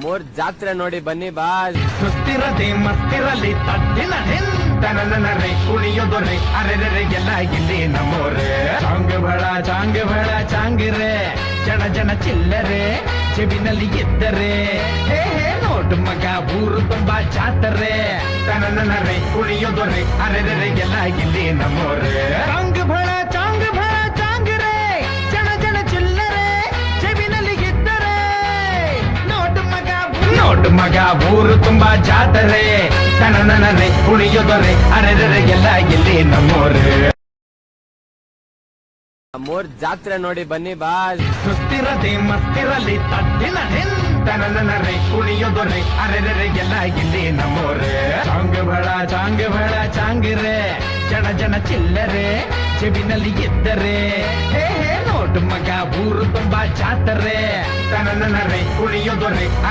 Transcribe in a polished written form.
ಮೂರ್ ಜಾತ್ರೆ ನೋಡಿ ಬನ್ನಿ ಬಾ. ಸುತ್ತಿರದೆ ಮತ್ತಿರಲಿ ತಟ್ಟಿನ ತನನರೆ ಕುಣಿಯೋದೊರೆ ಅರೆರೆ ಎಲ್ಲ ಇಲ್ಲಿ ನಮ್ಮೋರೆ. ಚಾಂಗ್ ಬಳ ಚಾಂಗಿರೆ ಜನ ಚಿಲ್ಲರೆ ಚೆವಿನಲ್ಲಿ ಎದ್ದರೆ ಹೇ ನೋಟು ಮಗ ಊರು ತುಂಬಾ ಜಾತರೆ. ತನನರೆ ಕುಣಿಯೋದೊರೆ ಅರೆರೆ ಎಲ್ಲ ಇಲ್ಲಿ ನಮ್ಮೋರೆ. ಚಾಂಗ್ ಬಳ ಚಾಂಗಿರೆ ಜನ ಚಿಲ್ಲರೆ ಚೆವಿನಲ್ಲಿ ಎದ್ದರೆ ನೋಟು ಮಗ ಊರು ತುಂಬಾ ಜಾತರೆ. ತನನರೆ ಕುಣಿಯೋದೊರೆ ಅರೆರೆ ಎಲ್ಲ ಇಲ್ಲಿ ನಮ್ಮೋರೆ. ಮೂರ್ ಜಾತ್ರೆ ನೋಡಿ ಬನ್ನಿ ಬಾ. ಸುತ್ತಿರದೆ ಮತ್ತಿರಲಿ ತಟ್ಟಿನ ತನನರೆ ಕುಣಿಯೋದೊರೆ ಅರೆರೆ ಎಲ್ಲ ಇಲ್ಲಿ ನಮ್ಮೋರೆ. ಚಾಂಗ್ ಬಳ ಚಾಂಗಿರೆ ಜನ ಚಿಲ್ಲರೆ ಚೆವಿನಲ್ಲಿ ಎದ್ದರೆ ಹೇ ನೋಟು ಮಗ ಊರು ತುಂಬಾ ಜಾತರೆ. ತನನರೆ ಕುಣಿಯೋದೊರೆ